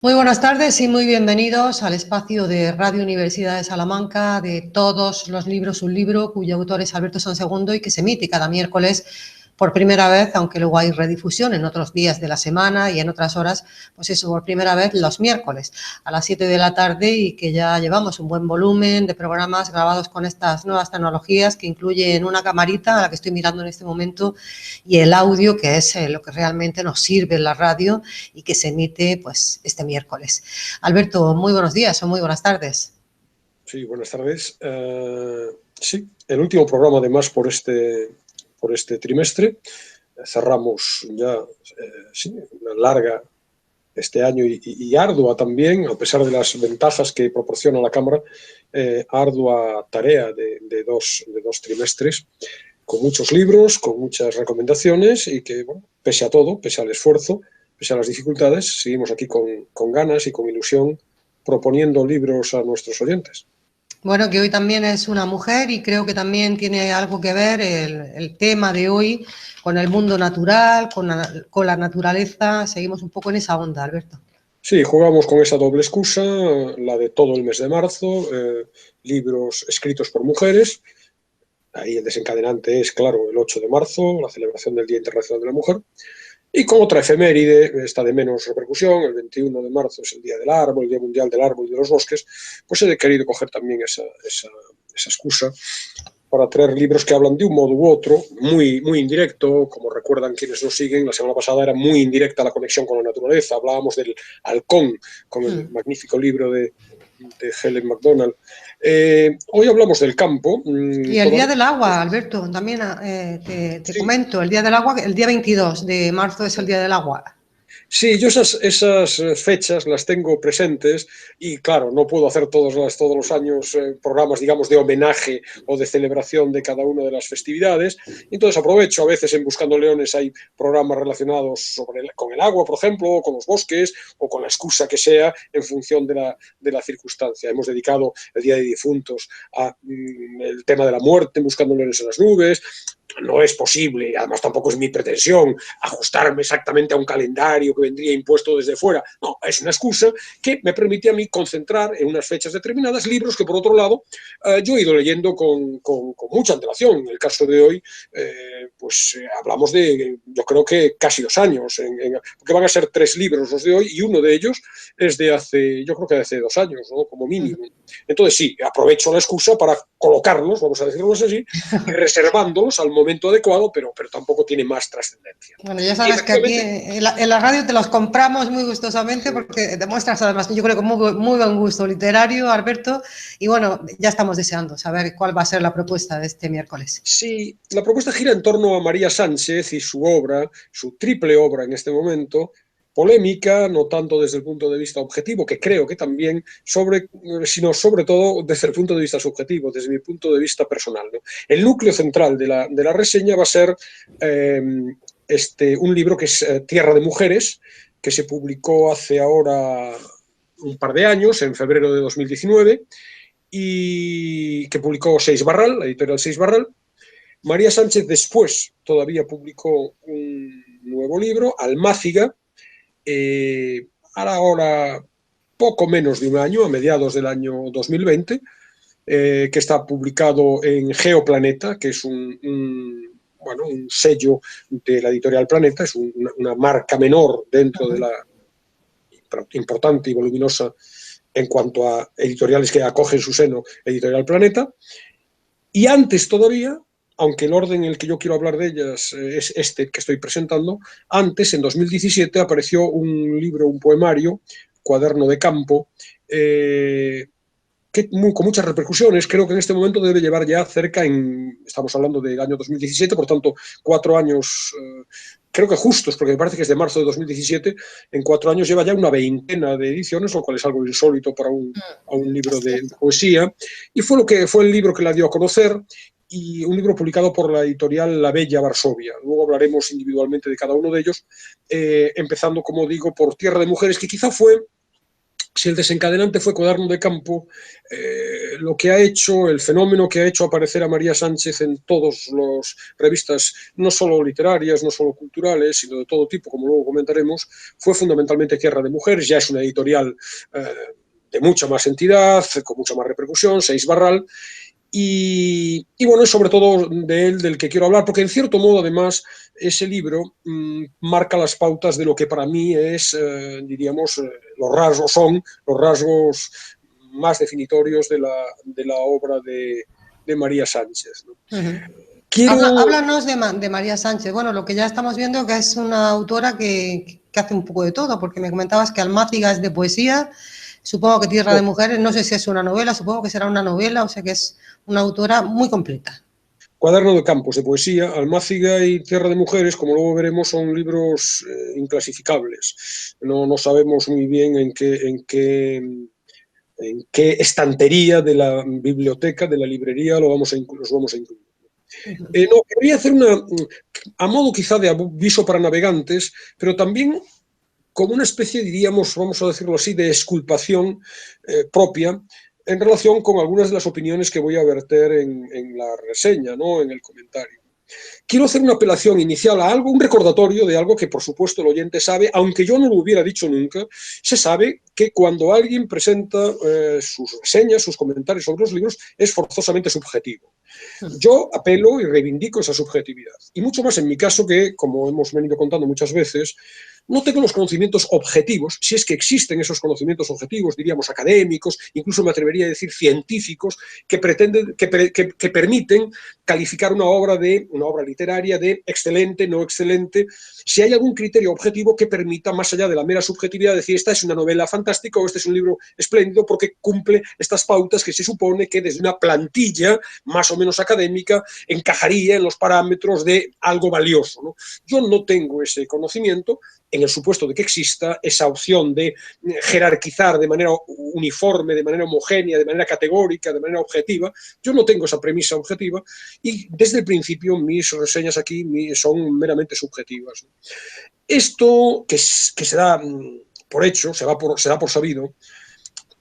Muy buenas tardes y muy bienvenidos al espacio de Radio Universidad de Salamanca de todos los libros, un libro cuyo autor es Alberto Sansegundo y que se emite cada miércoles por primera vez, aunque luego hay redifusión en otros días de la semana y en otras horas, pues eso, por primera vez los miércoles a las 7 de la tarde y que ya llevamos un buen volumen de programas grabados con estas nuevas tecnologías que incluyen una camarita a la que estoy mirando en este momento y el audio, que es lo que realmente nos sirve en la radio y que se emite pues este miércoles. Alberto, muy buenos días o muy buenas tardes. Sí, buenas tardes. Sí, el último programa además por este trimestre. Cerramos ya sí, una larga este año y ardua también, a pesar de las ventajas que proporciona la Cámara, ardua tarea de dos trimestres, con muchos libros, con muchas recomendaciones y que, bueno, pese a todo, pese al esfuerzo, pese a las dificultades, seguimos aquí con ganas y con ilusión proponiendo libros a nuestros oyentes. Bueno, que hoy también es una mujer y creo que también tiene algo que ver el tema de hoy con el mundo natural, con la naturaleza. Seguimos un poco en esa onda, Alberto. Sí, jugamos con esa doble excusa, la de todo el mes de marzo, libros escritos por mujeres. Ahí el desencadenante es, claro, el 8 de marzo, la celebración del Día Internacional de la Mujer. Y con otra efeméride, esta de menos repercusión, el 21 de marzo es el Día del Árbol, el Día Mundial del Árbol y de los Bosques, pues he querido coger también esa excusa para traer libros que hablan de un modo u otro, muy, muy indirecto. Como recuerdan quienes nos siguen, la semana pasada era muy indirecta la conexión con la naturaleza. Hablábamos del halcón, con el magnífico libro de Helen MacDonald. Hoy hablamos del campo. Y el Día del Agua, Alberto, también te comento, el Día del Agua, el día 22 de marzo es el Día del Agua. Sí, yo esas fechas las tengo presentes y, claro, no puedo hacer todos los años programas, digamos, de homenaje o de celebración de cada una de las festividades. Entonces aprovecho, a veces en Buscando Leones hay programas relacionados con el agua, por ejemplo, o con los bosques, o con la excusa que sea, en función de la circunstancia. Hemos dedicado el Día de Difuntos a el tema de la muerte, Buscando Leones en las nubes. No es posible, además tampoco es mi pretensión, ajustarme exactamente a un calendario que vendría impuesto desde fuera. No, es una excusa que me permite a mí concentrar en unas fechas determinadas libros que, por otro lado, yo he ido leyendo con mucha antelación. En el caso de hoy, hablamos de, yo creo que casi 2 años, porque van a ser 3 libros los de hoy y uno de ellos es de hace, yo creo que de hace 2 años, ¿no? Como mínimo. Entonces sí, aprovecho la excusa para colocarlos, vamos a decirlo así, reservándolos al momento adecuado, pero tampoco tiene más trascendencia. Bueno, ya sabes que aquí en la radio te los compramos muy gustosamente porque demuestras además, yo creo que muy buen gusto literario, Alberto, y bueno, ya estamos deseando saber cuál va a ser la propuesta de este miércoles. Sí, la propuesta gira en torno a María Sánchez y su obra, su triple obra en este momento, polémica, no tanto desde el punto de vista objetivo, que creo que también, sino sobre todo desde el punto de vista subjetivo, desde mi punto de vista personal, ¿no? El núcleo central de la reseña va a ser un libro que es Tierra de Mujeres, que se publicó hace ahora un par de años, en febrero de 2019, y que publicó Seix Barral, la editorial Seix Barral. María Sánchez después todavía publicó un nuevo libro, Almáciga, ahora poco menos de un año, a mediados del año 2020, que está publicado en Geoplaneta, que es un sello de la editorial Planeta, es una marca menor dentro de la importante y voluminosa en cuanto a editoriales que acogen su seno, Editorial Planeta. Y antes todavía, aunque el orden en el que yo quiero hablar de ellas es este que estoy presentando, antes, en 2017, apareció un libro, un poemario, Cuaderno de Campo, con muchas repercusiones. Creo que en este momento debe llevar ya estamos hablando del año 2017, por tanto, 4 años, creo que justos, porque me parece que es de marzo de 2017, en 4 años lleva ya una veintena de ediciones, lo cual es algo insólito para un libro de poesía, y fue el libro que la dio a conocer, y un libro publicado por la editorial La Bella Varsovia. Luego hablaremos individualmente de cada uno de ellos, empezando, como digo, por Tierra de Mujeres, que quizá fue si el desencadenante fue Cuaderno de Campo, lo que ha hecho, el fenómeno que ha hecho aparecer a María Sánchez en todas las revistas, no solo literarias, no solo culturales, sino de todo tipo, como luego comentaremos, fue fundamentalmente Tierra de Mujeres. Ya es una editorial de mucha más entidad, con mucha más repercusión, Seis Barral, y bueno, es sobre todo de él del que quiero hablar, porque en cierto modo, además, ese libro marca las pautas de lo que para mí es, diríamos, los rasgos más definitorios de la obra de María Sánchez, ¿no? Háblanos de María Sánchez. Bueno, lo que ya estamos viendo que es una autora que hace un poco de todo, porque me comentabas que Almáciga es de poesía, supongo que Tierra de Mujeres, no sé si es una novela, supongo que será una novela, o sea que es una autora muy completa. Cuaderno de Campos, de poesía, Almáciga y Tierra de Mujeres, como luego veremos, son libros inclasificables. No sabemos muy bien en qué estantería de la biblioteca, de la librería, los vamos a incluir. No, quería hacer a modo quizá de aviso para navegantes, pero también como una especie, diríamos, vamos a decirlo así, de exculpación propia en relación con algunas de las opiniones que voy a verter en la reseña, ¿no? En el comentario. Quiero hacer una apelación inicial a algo, un recordatorio de algo que por supuesto el oyente sabe, aunque yo no lo hubiera dicho nunca. Se sabe que cuando alguien presenta sus reseñas, sus comentarios sobre los libros, es forzosamente subjetivo. Yo apelo y reivindico esa subjetividad. Y mucho más en mi caso que, como hemos venido contando muchas veces, no tengo los conocimientos objetivos, si es que existen esos conocimientos objetivos, diríamos académicos, incluso me atrevería a decir científicos, que permiten calificar una obra literaria de excelente, no excelente, si hay algún criterio objetivo que permita, más allá de la mera subjetividad, decir esta es una novela fantástica o este es un libro espléndido porque cumple estas pautas que se supone que desde una plantilla más o menos académica encajaría en los parámetros de algo valioso, ¿no? Yo no tengo ese conocimiento, en el supuesto de que exista esa opción de jerarquizar de manera uniforme, de manera homogénea, de manera categórica, de manera objetiva. Yo no tengo esa premisa objetiva y desde el principio mis reseñas aquí son meramente subjetivas. Esto que se da por hecho, se da por sabido.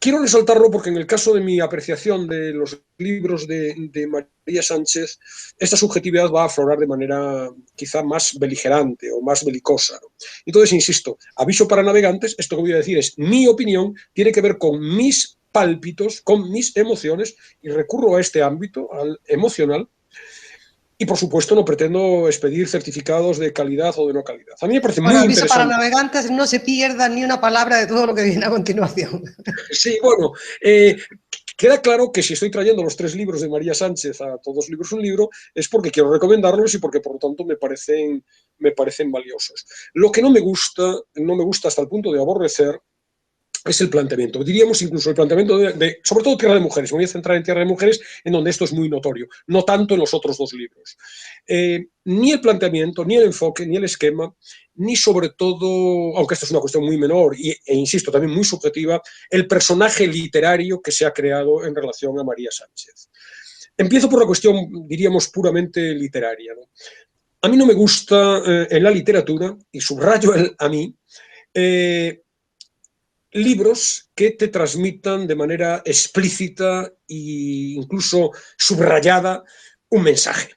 Quiero resaltarlo porque en el caso de mi apreciación de los libros de María Sánchez, esta subjetividad va a aflorar de manera quizá más beligerante o más belicosa, ¿no? Entonces, insisto, aviso para navegantes, esto que voy a decir es mi opinión, tiene que ver con mis pálpitos, con mis emociones, y recurro a este ámbito, al emocional, y por supuesto no pretendo expedir certificados de calidad o de no calidad. A mí me parece muy Aviso para interesante. navegantes, no se pierda ni una palabra de todo lo que viene a continuación. Sí, bueno, queda claro que si estoy trayendo los 3 libros de María Sánchez a Todos Libros un Libro es porque quiero recomendarlos y porque por lo tanto me parecen valiosos. Lo que no me gusta hasta el punto de aborrecer, es el planteamiento. Diríamos incluso el planteamiento sobre todo Tierra de Mujeres. Me voy a centrar en Tierra de Mujeres, en donde esto es muy notorio, no tanto en los otros 2 libros. Ni el planteamiento, ni el enfoque, ni el esquema, ni sobre todo, aunque esto es una cuestión muy menor e insisto, también muy subjetiva, el personaje literario que se ha creado en relación a María Sánchez. Empiezo por la cuestión, diríamos, puramente literaria, ¿no? A mí no me gusta en la literatura, y subrayo el a mí, libros que te transmitan de manera explícita e incluso subrayada un mensaje.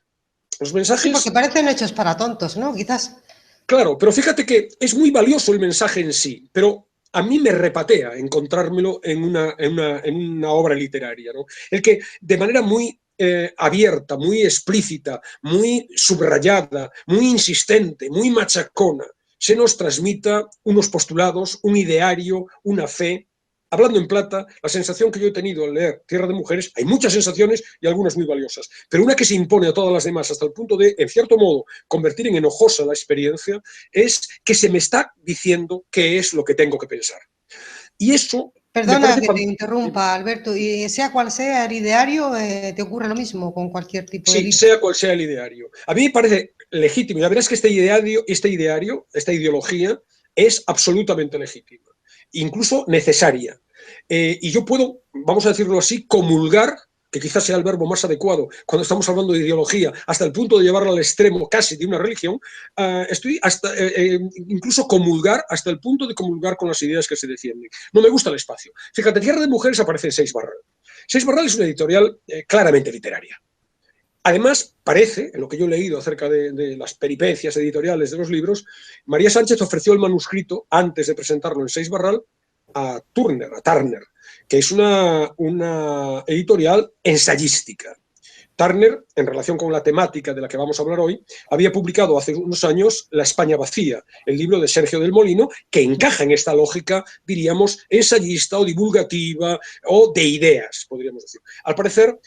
Los mensajes... Sí, porque parecen hechos para tontos, ¿no? Quizás. Claro, pero fíjate que es muy valioso el mensaje en sí, pero a mí me repatea encontrármelo en una obra literaria, ¿no? El que de manera muy abierta, muy explícita, muy subrayada, muy insistente, muy machacona, se nos transmita unos postulados, un ideario, una fe. Hablando en plata, la sensación que yo he tenido al leer Tierra de Mujeres, hay muchas sensaciones y algunas muy valiosas, pero una que se impone a todas las demás hasta el punto de, en cierto modo, convertir en enojosa la experiencia, es que se me está diciendo qué es lo que tengo que pensar. Y eso... Perdona que te interrumpa, Alberto, y sea cual sea el ideario, ¿te ocurre lo mismo con cualquier tipo de Sí, libro? sea cual sea el ideario. A mí me parece legítimo. Ya verás que esta ideología, es absolutamente legítima, incluso necesaria. Y yo puedo, vamos a decirlo así, comulgar que quizás sea el verbo más adecuado cuando estamos hablando de ideología, hasta el punto de llevarla al extremo casi de una religión, estoy hasta incluso comulgar, hasta el punto de comulgar con las ideas que se defienden. No me gusta el espacio. Fíjate, Tierra de Mujeres aparece en Seix Barral. Seix Barral es una editorial claramente literaria. Además, parece, en lo que yo he leído acerca de las peripecias editoriales de los libros, María Sánchez ofreció el manuscrito, antes de presentarlo en Seix Barral, a Turner, que es una editorial ensayística. Turner, en relación con la temática de la que vamos a hablar hoy, había publicado hace unos años La España vacía, el libro de Sergio del Molino, que encaja en esta lógica, diríamos, ensayista o divulgativa o de ideas, podríamos decir. Al parecer,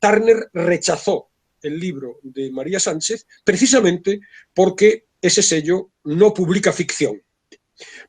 Turner rechazó el libro de María Sánchez precisamente porque ese sello no publica ficción.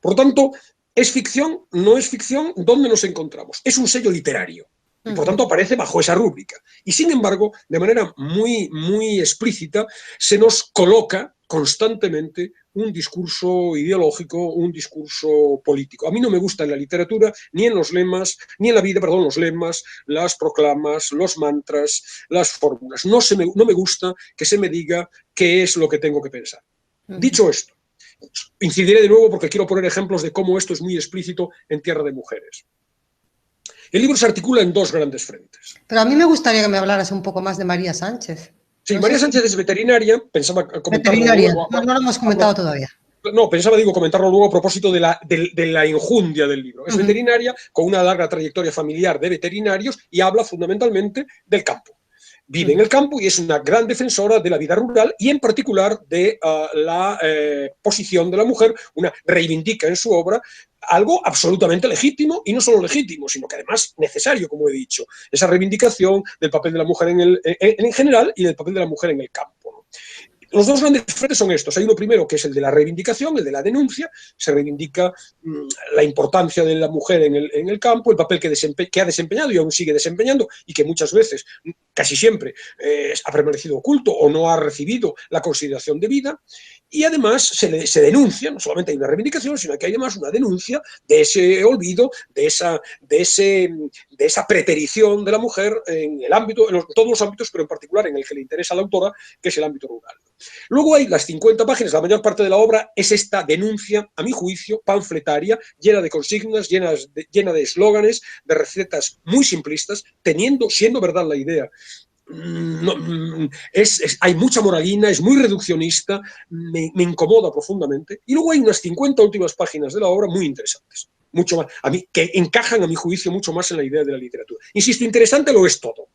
Por lo tanto, ¿es ficción? ¿No es ficción? ¿Dónde nos encontramos? Es un sello literario. Y por tanto aparece bajo esa rúbrica. Y sin embargo, de manera muy explícita, se nos coloca constantemente un discurso ideológico, un discurso político. A mí no me gusta en la literatura, ni en los lemas, ni en la vida, perdón, los lemas, las proclamas, los mantras, las fórmulas. No me gusta que se me diga qué es lo que tengo que pensar. Dicho esto, incidiré de nuevo porque quiero poner ejemplos de cómo esto es muy explícito en Tierra de Mujeres. El libro se articula en dos grandes frentes. Pero a mí me gustaría que me hablaras un poco más de María Sánchez. Sí, no María Sánchez es veterinaria, pensaba comentarlo luego. No lo hemos comentado todavía. No, pensaba, comentarlo luego a propósito de la injundia del libro. Es veterinaria con una larga trayectoria familiar de veterinarios y habla fundamentalmente del campo. Vive en el campo y es una gran defensora de la vida rural y en particular de la posición de la mujer, reivindica en su obra algo absolutamente legítimo y no solo legítimo, sino que además necesario, como he dicho, esa reivindicación del papel de la mujer en general y del papel de la mujer en el campo, ¿no? Los dos grandes frentes son estos. Hay uno primero que es el de la reivindicación, el de la denuncia. Se reivindica la importancia de la mujer en el campo, el papel que ha desempeñado y aún sigue desempeñando y que muchas veces, casi siempre, ha permanecido oculto o no ha recibido la consideración debida. Y además se denuncia, no solamente hay una reivindicación, sino que hay además una denuncia de ese olvido, de esa preterición de la mujer en el ámbito, en todos los ámbitos, pero en particular en el que le interesa a la autora, que es el ámbito rural. Luego hay las 50 páginas, la mayor parte de la obra es esta denuncia, a mi juicio, panfletaria, llena de consignas, llena de eslóganes, de recetas muy simplistas, siendo verdad la idea. Hay mucha moralina, es muy reduccionista, me incomoda profundamente. Y luego hay unas 50 últimas páginas de la obra muy interesantes, mucho más, que encajan, a mi juicio, mucho más en la idea de la literatura. Insisto, interesante lo es todo.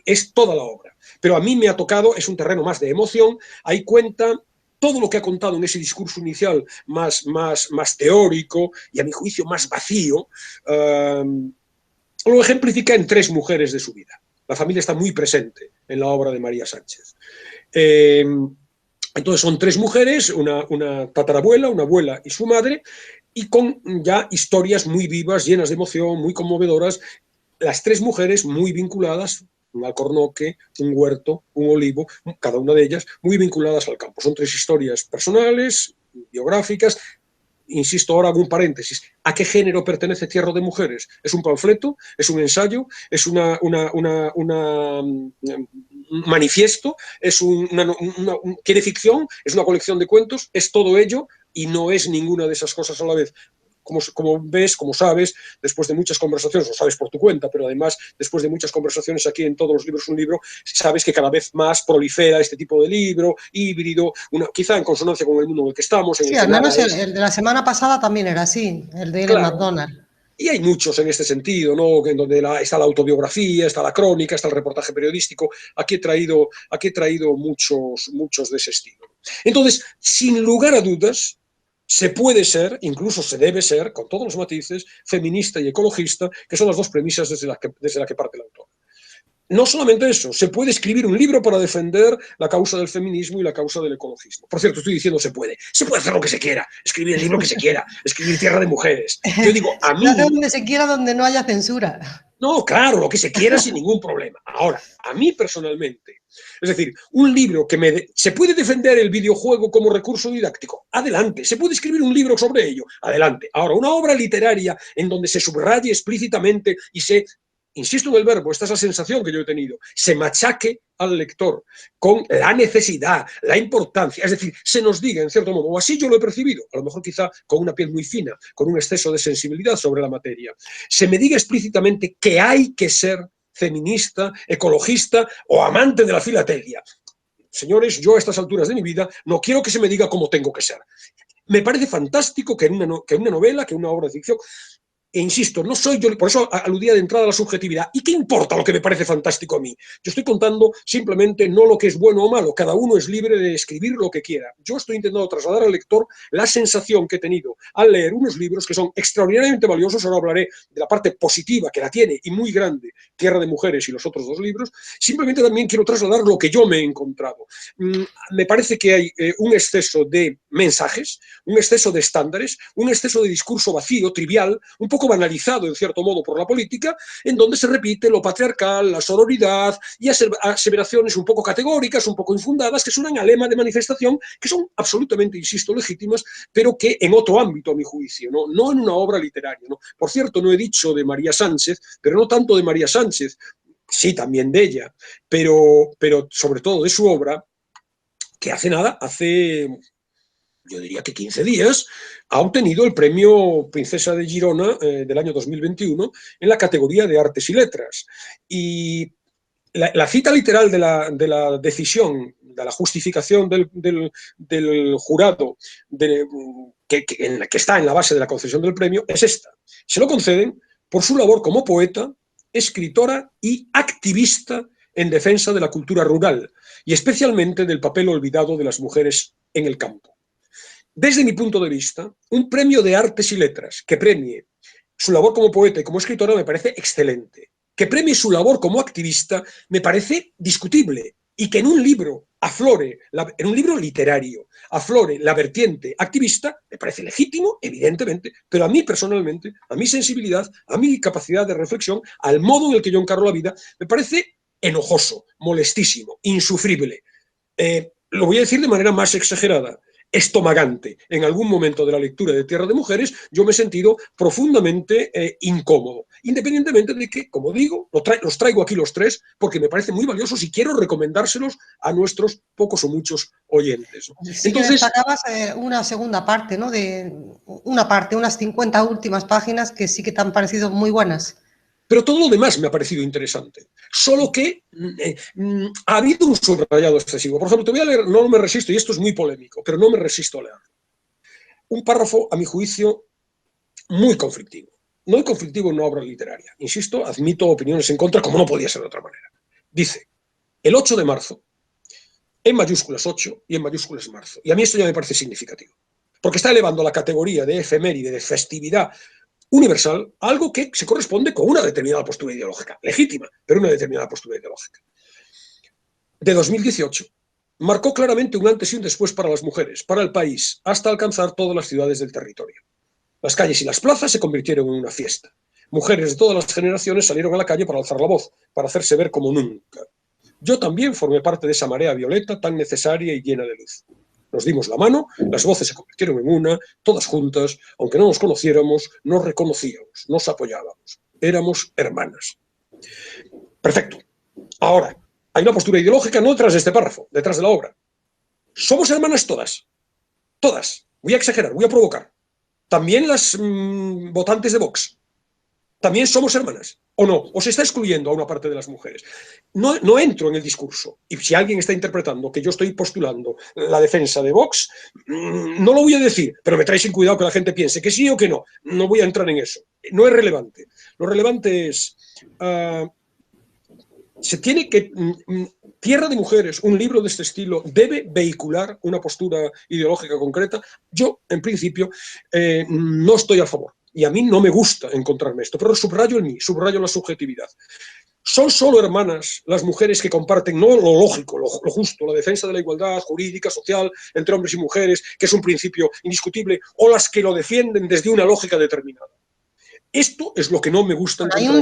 Es toda la obra, pero a mí me ha tocado, es un terreno más de emoción, ahí cuenta todo lo que ha contado en ese discurso inicial más teórico y a mi juicio más vacío, lo ejemplifica en 3 mujeres de su vida. La familia está muy presente en la obra de María Sánchez. Entonces son 3 mujeres, una tatarabuela, una abuela y su madre, y con ya historias muy vivas, llenas de emoción, muy conmovedoras, las 3 mujeres muy vinculadas, un alcornoque, un huerto, un olivo, cada una de ellas muy vinculadas al campo. Son 3 historias personales, biográficas. Insisto, ahora hago un paréntesis. ¿A qué género pertenece Tierra de Mujeres? ¿Es un panfleto? ¿Es un ensayo? ¿Es un manifiesto? ¿Tiene ficción? ¿Es una colección de cuentos? Es todo ello y no es ninguna de esas cosas a la vez. Como ves, como sabes, después de muchas conversaciones, lo sabes por tu cuenta, pero además después de muchas conversaciones aquí en Todos los Libros un Libro, sabes que cada vez más prolifera este tipo de libro, híbrido, quizá en consonancia con el mundo en el que estamos. Sí, al menos el de la semana pasada también era así, el de Ellen McDonald. Y hay muchos en este sentido, ¿no? En donde está la autobiografía, está la crónica, está el reportaje periodístico. Aquí he traído muchos de ese estilo. Entonces, sin lugar a dudas, se puede ser, incluso se debe ser, con todos los matices, feminista y ecologista, que son las 2 premisas desde la que parte el autor. No solamente eso, se puede escribir un libro para defender la causa del feminismo y la causa del ecologismo. Por cierto, estoy diciendo se puede hacer lo que se quiera, escribir el libro que se quiera, escribir Tierra de Mujeres. Yo digo, a mí... Donde se quiera, donde no haya censura. No, claro, lo que se quiera sin ningún problema. Ahora, a mí personalmente, es decir, un libro ¿se puede defender el videojuego como recurso didáctico? Adelante. ¿Se puede escribir un libro sobre ello? Adelante. Ahora, una obra literaria en donde se subraye explícitamente y se insisto en el verbo, esta es la sensación que yo he tenido, se machaque al lector con la necesidad, la importancia, es decir, se nos diga en cierto modo, o así yo lo he percibido, a lo mejor quizá con una piel muy fina, con un exceso de sensibilidad sobre la materia, se me diga explícitamente que hay que ser feminista, ecologista o amante de la filatelia. Señores, yo a estas alturas de mi vida no quiero que se me diga cómo tengo que ser. Me parece fantástico que en una novela, que en una obra de ficción, e insisto, no soy yo, por eso aludía de entrada a la subjetividad. ¿Y qué importa lo que me parece fantástico a mí? Yo estoy contando simplemente no lo que es bueno o malo, cada uno es libre de escribir lo que quiera. Yo estoy intentando trasladar al lector la sensación que he tenido al leer unos libros que son extraordinariamente valiosos. Ahora hablaré de la parte positiva que la tiene y muy grande, Tierra de Mujeres y los otros dos libros. Simplemente también quiero trasladar lo que yo me he encontrado. Me parece que hay un exceso de mensajes, un exceso de estándares, un exceso de discurso vacío, trivial, un poco banalizado en cierto modo por la política, en donde se repite lo patriarcal, la sororidad y aseveraciones un poco categóricas, un poco infundadas, que suenan a lema de manifestación, que son absolutamente, insisto, legítimas, pero que en otro ámbito, a mi juicio, no en una obra literaria. ¿No? Por cierto, no he dicho de María Sánchez, pero no tanto de María Sánchez, sí, también de ella, pero sobre todo de su obra, que hace yo diría que 15 días, ha obtenido el premio Princesa de Girona del año 2021 en la categoría de Artes y Letras. Y la cita literal de la decisión, de la justificación del jurado que está en la base de la concesión del premio es esta. Se lo conceden por su labor como poeta, escritora y activista en defensa de la cultura rural y especialmente del papel olvidado de las mujeres en el campo. Desde mi punto de vista, un premio de Artes y Letras que premie su labor como poeta y como escritora me parece excelente. Que premie su labor como activista me parece discutible. Y que en un libro aflore, en un libro literario, aflore la vertiente activista, me parece legítimo, evidentemente, pero a mí personalmente, a mi sensibilidad, a mi capacidad de reflexión, al modo en el que yo encaro la vida, me parece enojoso, molestísimo, insufrible. Lo voy a decir de manera más exagerada, estomagante. En algún momento de la lectura de Tierra de Mujeres yo me he sentido profundamente incómodo, independientemente de que, como digo, los traigo aquí los tres porque me parecen muy valiosos y quiero recomendárselos a nuestros pocos o muchos oyentes. Sí. Entonces, que destacabas una segunda parte, ¿no? De una parte, unas 50 últimas páginas que sí que te han parecido muy buenas. Pero todo lo demás me ha parecido interesante. Solo que ha habido un subrayado excesivo. Por ejemplo, te voy a leer, no me resisto, y esto es muy polémico, pero no me resisto a leerlo. Un párrafo, a mi juicio, muy conflictivo. Muy conflictivo en una obra literaria. Insisto, admito opiniones en contra, como no podía ser de otra manera. Dice, el 8 de marzo, en mayúsculas 8 y en mayúsculas marzo. Y a mí esto ya me parece significativo. Porque está elevando la categoría de efeméride, de festividad universal, algo que se corresponde con una determinada postura ideológica, legítima, pero una determinada postura ideológica. De 2018, marcó claramente un antes y un después para las mujeres, para el país, hasta alcanzar todas las ciudades del territorio. Las calles y las plazas se convirtieron en una fiesta. Mujeres de todas las generaciones salieron a la calle para alzar la voz, para hacerse ver como nunca. Yo también formé parte de esa marea violeta tan necesaria y llena de luz. Nos dimos la mano, las voces se convirtieron en una, todas juntas, aunque no nos conociéramos, nos reconocíamos, nos apoyábamos. Éramos hermanas. Perfecto. Ahora, hay una postura ideológica no detrás de este párrafo, detrás de la obra. Somos hermanas todas. Todas. Voy a exagerar, voy a provocar. También las votantes de Vox. También somos hermanas. ¿O no? ¿O se está excluyendo a una parte de las mujeres? No entro en el discurso. Y si alguien está interpretando que yo estoy postulando la defensa de Vox, no lo voy a decir, pero me trae sin cuidado que la gente piense que sí o que no. No voy a entrar en eso. No es relevante. Lo relevante es... se tiene que... Tierra de Mujeres, un libro de este estilo, debe vehicular una postura ideológica concreta. Yo, en principio, no estoy a favor. Y a mí no me gusta encontrarme esto, pero subrayo en mí, subrayo la subjetividad. ¿Son solo hermanas las mujeres que comparten no lo lógico, lo justo, la defensa de la igualdad jurídica, social, entre hombres y mujeres, que es un principio indiscutible, o las que lo defienden desde una lógica determinada? Esto es lo que no me gusta. Hay un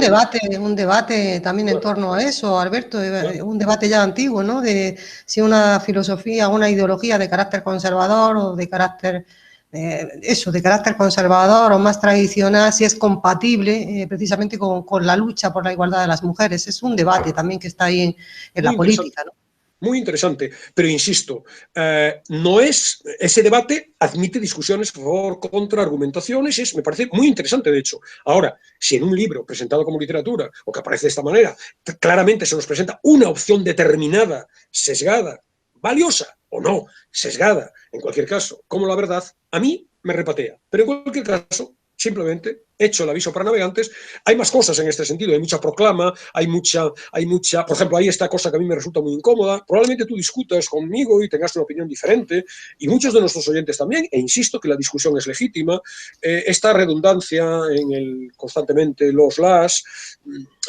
debate también en torno a eso, Alberto, un debate ya antiguo, ¿no? De si una filosofía, una ideología de carácter conservador o de carácter eso, de carácter conservador o más tradicional, si es compatible precisamente con la lucha por la igualdad de las mujeres. Es un debate también que está ahí en la política, ¿no? Muy interesante, pero insisto, no es, ese debate admite discusiones a favor, contra, argumentaciones, me parece muy interesante, de hecho. Ahora, si en un libro presentado como literatura, o que aparece de esta manera, claramente se nos presenta una opción determinada, sesgada, valiosa o no, sesgada, en cualquier caso, como la verdad, a mí me repatea. Pero en cualquier caso, simplemente hecho el aviso para navegantes. Hay más cosas en este sentido, hay mucha proclama, hay mucha, por ejemplo, hay esta cosa que a mí me resulta muy incómoda. Probablemente tú discutas conmigo y tengas una opinión diferente, y muchos de nuestros oyentes también, e insisto que la discusión es legítima. Esta redundancia en el constantemente las,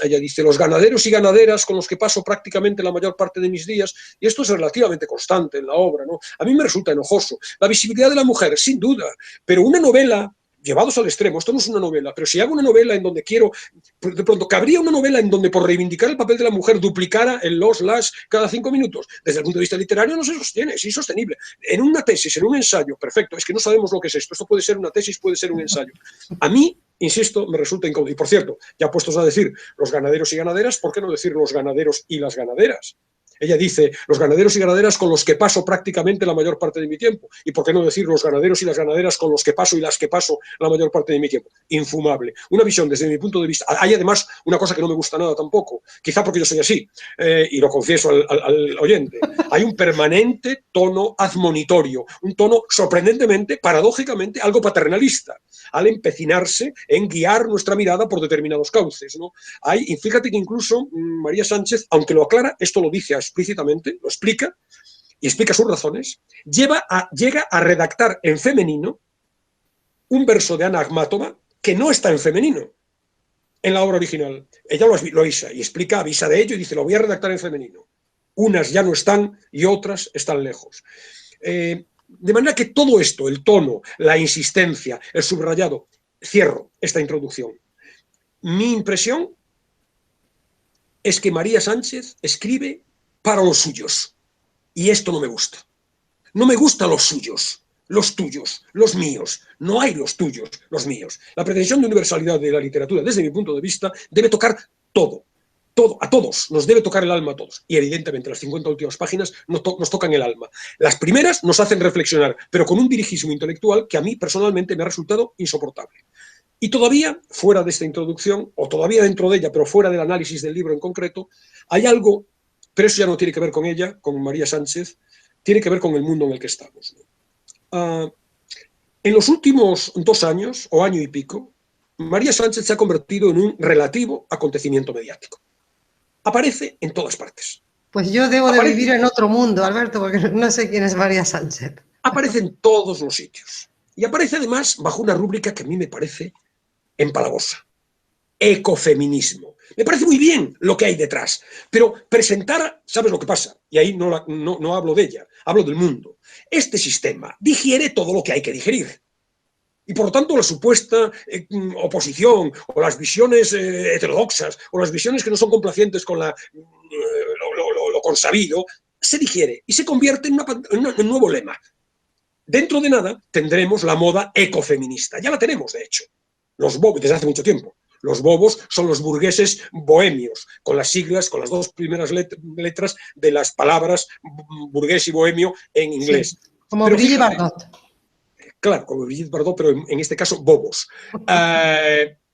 ella dice, los ganaderos y ganaderas con los que paso prácticamente la mayor parte de mis días, y esto es relativamente constante en la obra, ¿no? A mí me resulta enojoso. La visibilidad de la mujer, sin duda, pero una novela llevados al extremo, esto no es una novela, pero si hago una novela en donde quiero, de pronto, ¿cabría una novela en donde por reivindicar el papel de la mujer duplicara el las cada 5 minutos? Desde el punto de vista literario no se sostiene, es insostenible. En una tesis, en un ensayo, perfecto, es que no sabemos lo que es esto puede ser una tesis, puede ser un ensayo. A mí, insisto, me resulta incómodo. Y por cierto, ya puestos a decir los ganaderos y ganaderas, ¿por qué no decir los ganaderos y las ganaderas? Ella dice, los ganaderos y ganaderas con los que paso prácticamente la mayor parte de mi tiempo. ¿Y por qué no decir los ganaderos y las ganaderas con los que paso y las que paso la mayor parte de mi tiempo? Infumable. Una visión desde mi punto de vista. Hay además una cosa que no me gusta nada tampoco, quizá porque yo soy así, y lo confieso al oyente. Hay un permanente tono admonitorio, un tono sorprendentemente, paradójicamente, algo paternalista, al empecinarse en guiar nuestra mirada por determinados cauces, ¿no? Y fíjate que incluso María Sánchez, aunque lo aclara, esto lo dice explícitamente, lo explica, y explica sus razones, llega a redactar en femenino un verso de Ana Akhmatova que no está en femenino en la obra original. Ella lo avisa y explica, avisa de ello y dice, lo voy a redactar en femenino. Unas ya no están y otras están lejos. De manera que todo esto, el tono, la insistencia, el subrayado, cierro esta introducción. Mi impresión es que María Sánchez escribe para los suyos. Y esto no me gusta. No me gustan los suyos, los tuyos, los míos. No hay los tuyos, los míos. La pretensión de universalidad de la literatura, desde mi punto de vista, debe tocar todo. Todo, a todos, nos debe tocar el alma a todos. Y evidentemente las 50 últimas páginas nos tocan el alma. Las primeras nos hacen reflexionar, pero con un dirigismo intelectual que a mí personalmente me ha resultado insoportable. Y todavía, fuera de esta introducción, o todavía dentro de ella, pero fuera del análisis del libro en concreto, hay algo, pero eso ya no tiene que ver con ella, con María Sánchez, tiene que ver con el mundo en el que estamos, ¿no? En los últimos 2 años, o año y pico, María Sánchez se ha convertido en un relativo acontecimiento mediático. Aparece en todas partes. Pues yo debo de vivir en otro mundo, Alberto, porque no sé quién es María Sánchez. Aparece en todos los sitios. Y aparece además bajo una rúbrica que a mí me parece empalagosa. Ecofeminismo. Me parece muy bien lo que hay detrás, pero presentar, ¿sabes lo que pasa? Y ahí no hablo de ella, hablo del mundo. Este sistema digiere todo lo que hay que digerir. Y por lo tanto la supuesta oposición o las visiones heterodoxas o las visiones que no son complacientes con lo consabido, se digiere y se convierte en un nuevo lema. Dentro de nada tendremos la moda ecofeminista. Ya la tenemos, de hecho, desde hace mucho tiempo. Los bobos son los burgueses bohemios, con las siglas, con las 2 primeras letras de las palabras burgués y bohemio en inglés. Sí, como Brigitte Bardot. Claro, como Brigitte Bardot, pero en este caso bobos.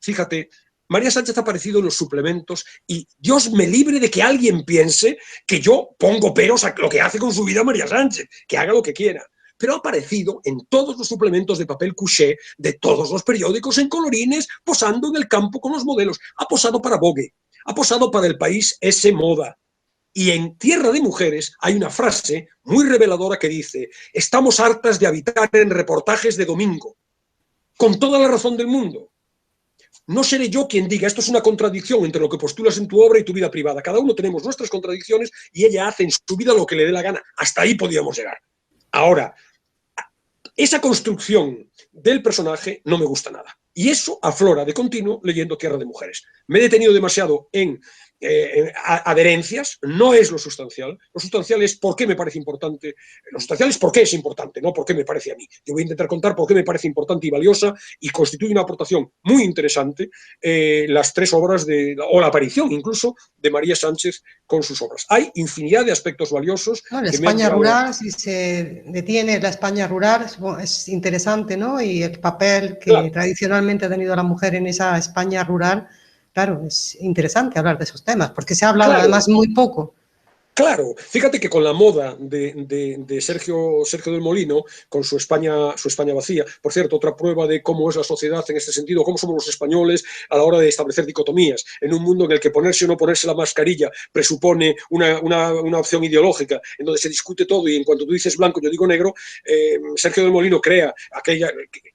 Fíjate, María Sánchez ha aparecido en los suplementos y Dios me libre de que alguien piense que yo pongo peros a lo que hace con su vida María Sánchez, que haga lo que quiera. Pero ha aparecido en todos los suplementos de papel couché de todos los periódicos en colorines, posando en el campo con los modelos. Ha posado para Vogue, ha posado para El País S Moda. Y en Tierra de Mujeres hay una frase muy reveladora que dice: estamos hartas de habitar en reportajes de domingo. Con toda la razón del mundo. No seré yo quien diga, esto es una contradicción entre lo que postulas en tu obra y tu vida privada. Cada uno tenemos nuestras contradicciones y ella hace en su vida lo que le dé la gana. Hasta ahí podíamos llegar. Ahora, esa construcción del personaje no me gusta nada. Y eso aflora de continuo leyendo Tierra de Mujeres. Me he detenido demasiado en adherencias, no es lo sustancial. Lo sustancial es por qué me parece importante. Lo sustancial es por qué es importante, no por qué me parece a mí. Yo voy a intentar contar por qué me parece importante y valiosa, y constituye una aportación muy interesante las 3 obras o la aparición incluso de María Sánchez con sus obras. Hay infinidad de aspectos valiosos. No, la España rural, si se detiene la España rural, es interesante, ¿no? Y el papel que claro, tradicionalmente ha tenido la mujer en esa España rural, claro, es interesante hablar de esos temas, porque se habla claro. además muy poco. Claro, fíjate que con la moda de Sergio del Molino, con su España vacía, por cierto, otra prueba de cómo es la sociedad en este sentido, cómo somos los españoles a la hora de establecer dicotomías, en un mundo en el que ponerse o no ponerse la mascarilla presupone una opción ideológica, en donde se discute todo y en cuanto tú dices blanco, yo digo negro, Sergio del Molino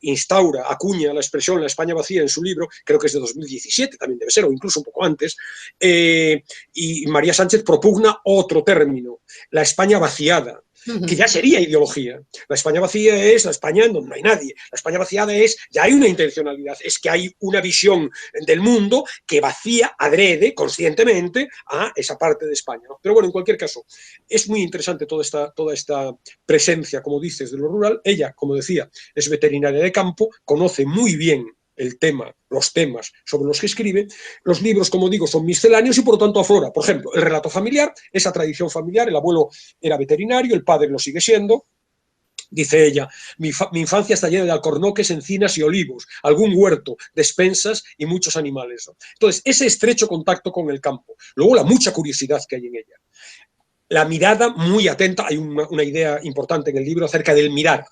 instaura, acuña la expresión la España vacía en su libro, creo que es de 2017, también debe ser, o incluso un poco antes, y María Sánchez propugna otro término, la España vaciada, que ya sería ideología. La España vacía es la España en donde no hay nadie. La España vaciada es, ya hay una intencionalidad, es que hay una visión del mundo que vacía adrede, conscientemente, a esa parte de España, ¿no? Pero bueno, en cualquier caso, es muy interesante toda esta presencia, como dices, de lo rural. Ella, como decía, es veterinaria de campo, conoce muy bien los temas sobre los que escribe. Los libros, como digo, son misceláneos y por lo tanto aflora, por ejemplo, el relato familiar, esa tradición familiar. El abuelo era veterinario, el padre lo sigue siendo. Dice ella, mi infancia está llena de alcornoques, encinas y olivos, algún huerto, despensas y muchos animales, ¿no? Entonces, ese estrecho contacto con el campo. Luego, la mucha curiosidad que hay en ella. La mirada muy atenta, hay una idea importante en el libro acerca del mirar.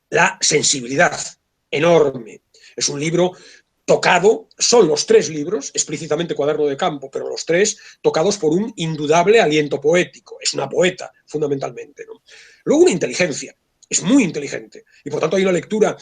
La sensibilidad enorme. Es un libro tocado, son los 3 libros, explícitamente Cuaderno de Campo, pero los 3 tocados por un indudable aliento poético. Es una poeta, fundamentalmente, ¿no? Luego una inteligencia, es muy inteligente, y por tanto hay una lectura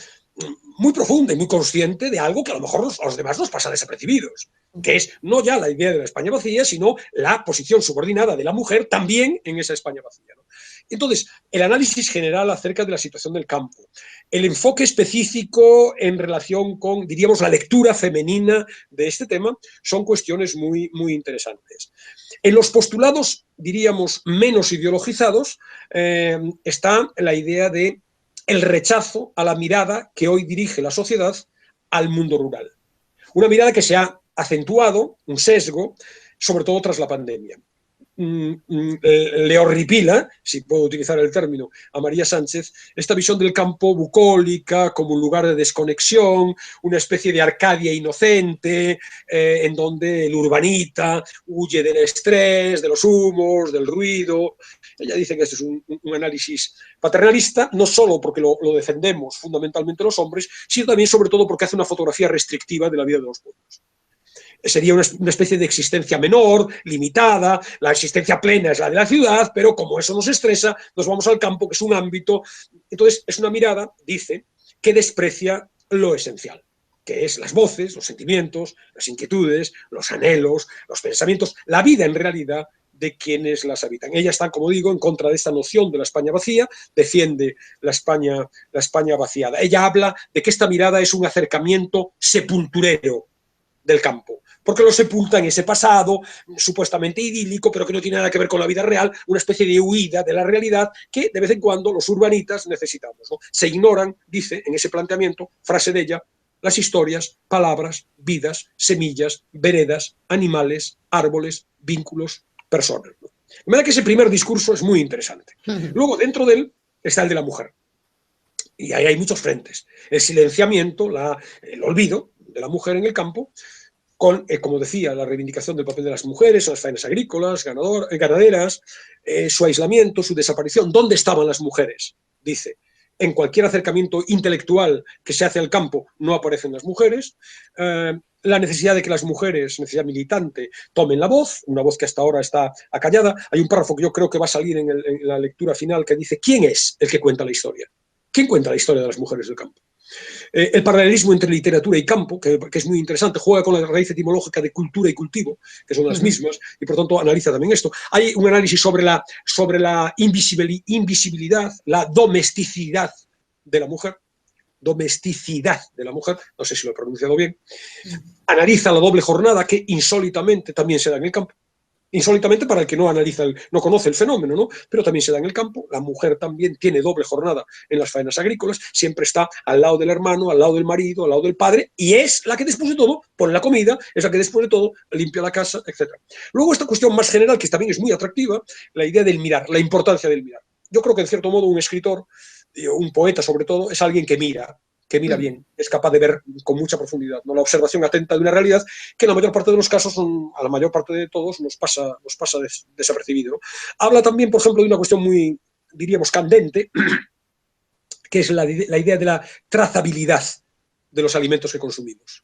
muy profunda y muy consciente de algo que a lo mejor a los demás nos pasa desapercibidos, que es no ya la idea de la España vacía, sino la posición subordinada de la mujer también en esa España vacía, ¿no? Entonces, el análisis general acerca de la situación del campo, el enfoque específico en relación con, diríamos, la lectura femenina de este tema, son cuestiones muy, muy interesantes. En los postulados, diríamos, menos ideologizados, está la idea de el rechazo a la mirada que hoy dirige la sociedad al mundo rural. Una mirada que se ha acentuado, un sesgo, sobre todo tras la pandemia. Le horripila, si puedo utilizar el término, a María Sánchez, esta visión del campo bucólica como un lugar de desconexión, una especie de Arcadia inocente, en donde el urbanita huye del estrés, de los humos, del ruido. Ella dice que este es un análisis paternalista, no solo porque lo defendemos fundamentalmente los hombres, sino también sobre todo porque hace una fotografía restrictiva de la vida de los pueblos. Sería una especie de existencia menor, limitada, la existencia plena es la de la ciudad, pero como eso nos estresa, nos vamos al campo, que es un ámbito. Entonces, es una mirada, dice, que desprecia lo esencial, que es las voces, los sentimientos, las inquietudes, los anhelos, los pensamientos, la vida en realidad de quienes las habitan. Ella está, como digo, en contra de esta noción de la España vacía, defiende la España vaciada. Ella habla de que esta mirada es un acercamiento sepulturero del campo, porque lo sepulta en ese pasado supuestamente idílico, pero que no tiene nada que ver con la vida real, una especie de huida de la realidad que de vez en cuando los urbanitas necesitamos, ¿no? Se ignoran, dice en ese planteamiento, frase de ella, las historias, palabras, vidas, semillas, veredas, animales, árboles, vínculos, personas, ¿no? De manera que ese primer discurso es muy interesante. Luego, dentro de él, está el de la mujer. Y ahí hay muchos frentes. El silenciamiento, el olvido de la mujer en el campo, con, como decía, la reivindicación del papel de las mujeres en las faenas agrícolas, ganaderas, su aislamiento, su desaparición. ¿Dónde estaban las mujeres? Dice, en cualquier acercamiento intelectual que se hace al campo no aparecen las mujeres. La necesidad de que las mujeres, necesidad militante, tomen la voz, una voz que hasta ahora está acallada. Hay un párrafo que yo creo que va a salir en la lectura final que dice, ¿quién es el que cuenta la historia? ¿Quién cuenta la historia de las mujeres del campo? El paralelismo entre literatura y campo, que es muy interesante, juega con la raíz etimológica de cultura y cultivo, que son las mismas, y por tanto analiza también esto. Hay un análisis sobre la invisibilidad, la domesticidad de la mujer, domesticidad de la mujer, no sé si lo he pronunciado bien, analiza la doble jornada que insólitamente también se da en el campo. Insólitamente para el que no analiza, no conoce el fenómeno, ¿no? Pero también se da en el campo. La mujer también tiene doble jornada en las faenas agrícolas, siempre está al lado del hermano, al lado del marido, al lado del padre, y es la que después de todo pone la comida, es la que después de todo limpia la casa, etc. Luego esta cuestión más general, que también es muy atractiva, la idea del mirar, la importancia del mirar. Yo creo que en cierto modo un escritor, un poeta sobre todo, es alguien que mira bien, es capaz de ver con mucha profundidad, ¿no? La observación atenta de una realidad que en la mayor parte de los casos, a la mayor parte de todos, nos pasa desapercibido, ¿no? Habla también, por ejemplo, de una cuestión muy, diríamos, candente, que es la idea de la trazabilidad de los alimentos que consumimos.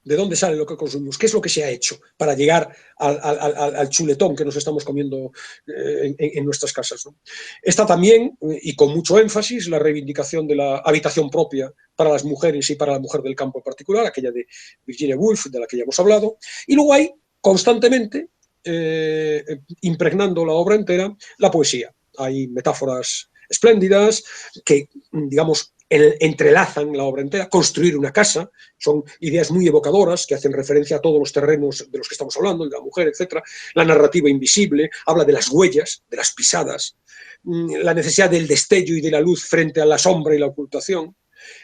¿De dónde sale lo que consumimos? ¿Qué es lo que se ha hecho para llegar al chuletón que nos estamos comiendo en nuestras casas, ¿no? Está también, y con mucho énfasis, la reivindicación de la habitación propia para las mujeres y para la mujer del campo en particular, aquella de Virginia Woolf, de la que ya hemos hablado. Y luego hay constantemente, impregnando la obra entera, la poesía. Hay metáforas espléndidas que, digamos, entrelazan la obra entera. Construir una casa, son ideas muy evocadoras que hacen referencia a todos los terrenos de los que estamos hablando, de la mujer, etc. La narrativa invisible habla de las huellas, de las pisadas, la necesidad del destello y de la luz frente a la sombra y la ocultación.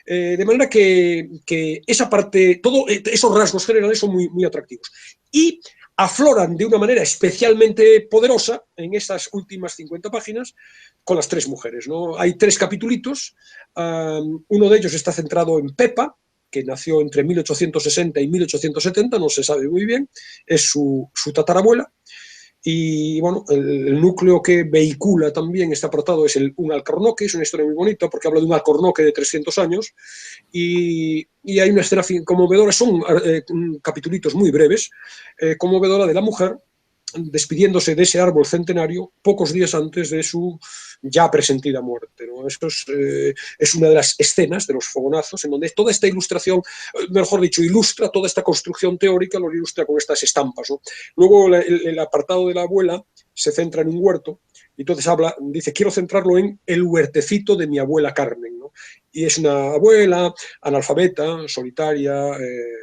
De manera que esa parte, todos esos rasgos generales son muy, muy atractivos. Y afloran de una manera especialmente poderosa en esas últimas 50 páginas con las tres mujeres, ¿no? Hay 3 capitulitos, uno de ellos está centrado en Pepa, que nació entre 1860 y 1870, no se sabe muy bien, es su tatarabuela. Y bueno, el núcleo que vehicula también este apartado es un alcornoque, es una historia muy bonita porque habla de un alcornoque de 300 años y hay una escena conmovedora, son capitulitos muy breves, conmovedora de la mujer despidiéndose de ese árbol centenario pocos días antes de su ya presentida muerte, ¿no? Esto es una de las escenas de los fogonazos en donde toda esta ilustración, mejor dicho, ilustra toda esta construcción teórica, lo ilustra con estas estampas, ¿no? Luego el apartado de la abuela se centra en un huerto y entonces dice, quiero centrarlo en el huertecito de mi abuela Carmen, ¿no? Y es una abuela analfabeta, solitaria,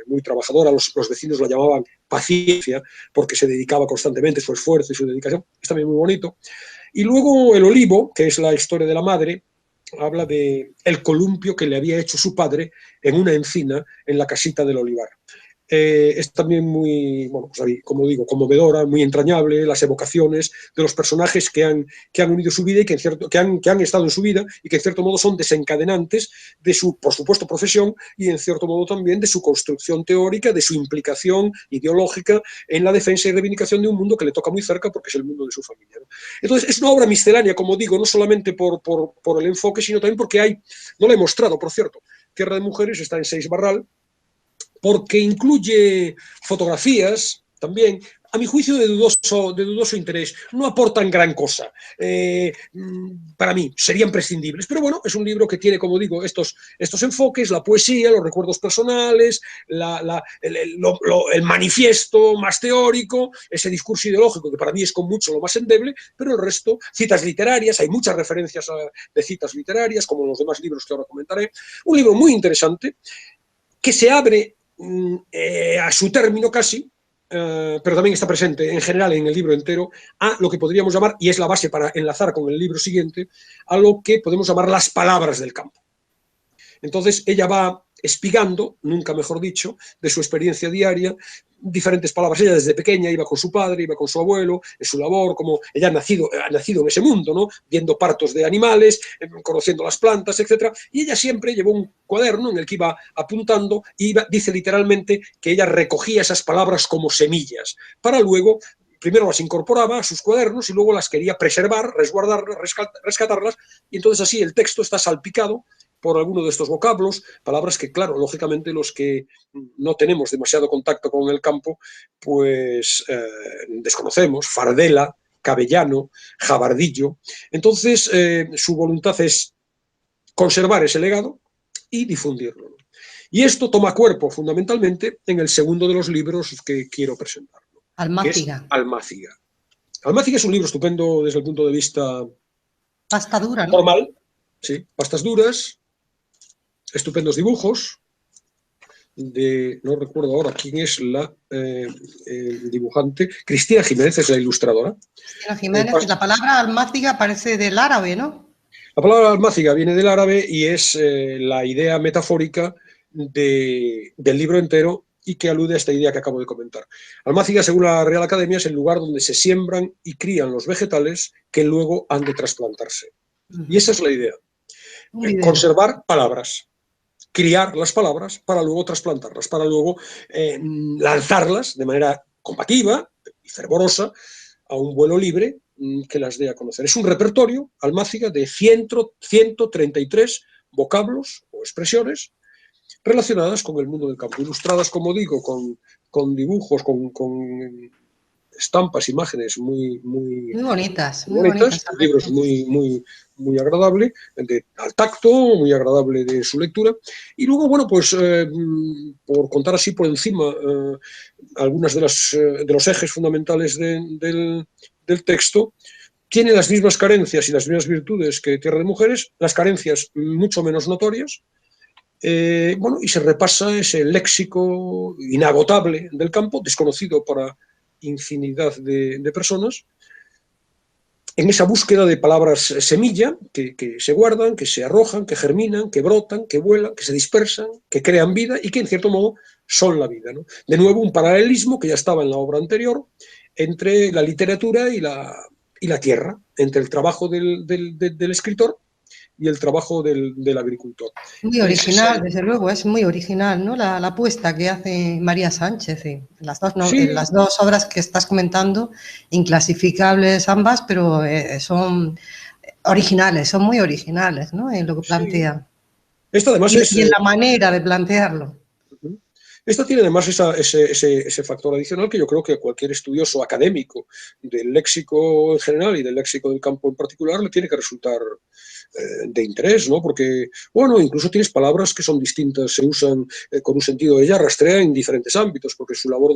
muy trabajadora, los vecinos la llamaban Paciencia, porque se dedicaba constantemente, su esfuerzo y su dedicación, es también muy bonito. Y luego el olivo, que es la historia de la madre, habla de el columpio que le había hecho su padre en una encina en la casita del olivar. Es también muy, bueno, pues, como digo, conmovedora, muy entrañable, las evocaciones de los personajes que han unido su vida y que han estado en su vida y que en cierto modo son desencadenantes de su, por supuesto, profesión y en cierto modo también de su construcción teórica, de su implicación ideológica en la defensa y reivindicación de un mundo que le toca muy cerca porque es el mundo de su familia, ¿no? Entonces, es una obra miscelánea, como digo, no solamente por el enfoque, sino también porque no la he mostrado, por cierto, Tierra de Mujeres está en 6 Barral, porque incluye fotografías también, a mi juicio, de dudoso interés. No aportan gran cosa. Para mí, serían prescindibles. Pero bueno, es un libro que tiene, como digo, estos enfoques, la poesía, los recuerdos personales, el manifiesto más teórico, ese discurso ideológico, que para mí es con mucho lo más endeble, pero el resto, citas literarias, hay muchas referencias de citas literarias, como en los demás libros que ahora comentaré. Un libro muy interesante, que se abre a su término casi, pero también está presente en general en el libro entero, a lo que podríamos llamar, y es la base para enlazar con el libro siguiente, a lo que podemos llamar las palabras del campo. Entonces ella va espigando, nunca mejor dicho, de su experiencia diaria, diferentes palabras. Ella desde pequeña iba con su padre, iba con su abuelo, en su labor, como ella ha nacido en ese mundo, ¿no? Viendo partos de animales, conociendo las plantas, etc. Y ella siempre llevó un cuaderno en el que iba apuntando y dice literalmente que ella recogía esas palabras como semillas, para luego primero las incorporaba a sus cuadernos y luego las quería preservar, resguardarlas, rescatarlas, y entonces así el texto está salpicado por alguno de estos vocablos, palabras que, claro, lógicamente los que no tenemos demasiado contacto con el campo, pues desconocemos. Fardela, cabellano, jabardillo. Entonces, su voluntad es conservar ese legado y difundirlo, ¿no? Y esto toma cuerpo fundamentalmente en el segundo de los libros que quiero presentar, ¿no? Almáciga. Que es Almáciga. Almáciga es un libro estupendo desde el punto de vista pasta dura, ¿no? formal, sí, pastas duras, estupendos dibujos, no recuerdo ahora quién es la dibujante, Cristina Jiménez es la ilustradora. Cristina Jiménez, la palabra almáciga parece del árabe, ¿no? La palabra almáciga viene del árabe y es la idea metafórica del libro entero y que alude a esta idea que acabo de comentar. Almáciga, según la Real Academia, es el lugar donde se siembran y crían los vegetales que luego han de trasplantarse. Y esa es la idea. Conservar palabras, criar las palabras para luego trasplantarlas, para luego lanzarlas de manera combativa y fervorosa a un vuelo libre que las dé a conocer. Es un repertorio, Almáciga, de 133 vocablos o expresiones relacionadas con el mundo del campo, ilustradas, como digo, con dibujos, con estampas, imágenes muy bonitas. El libro es muy agradable, al tacto, muy agradable de su lectura. Y luego, bueno, pues por contar así por encima algunas de los ejes fundamentales del texto, tiene las mismas carencias y las mismas virtudes que Tierra de Mujeres, las carencias mucho menos notorias. Bueno, y se repasa ese léxico inagotable del campo, desconocido para infinidad de personas, en esa búsqueda de palabras semilla que se guardan, que se arrojan, que germinan, que brotan, que vuelan, que se dispersan, que crean vida y que en cierto modo son la vida, ¿no? De nuevo, un paralelismo que ya estaba en la obra anterior entre la literatura y la tierra, entre el trabajo del escritor y el trabajo del agricultor. Muy original, desde luego, es muy original, ¿no? La apuesta que hace María Sánchez en las dos obras que estás comentando, inclasificables ambas, pero son originales, son muy originales, ¿no? En lo que plantean. Esto además y en la manera de plantearlo. Esta tiene además ese factor adicional que yo creo que cualquier estudioso académico del léxico en general y del léxico del campo en particular le tiene que resultar de interés, ¿no? Porque, bueno, incluso tienes palabras que son distintas, se usan con un sentido, ella rastrea en diferentes ámbitos, porque su labor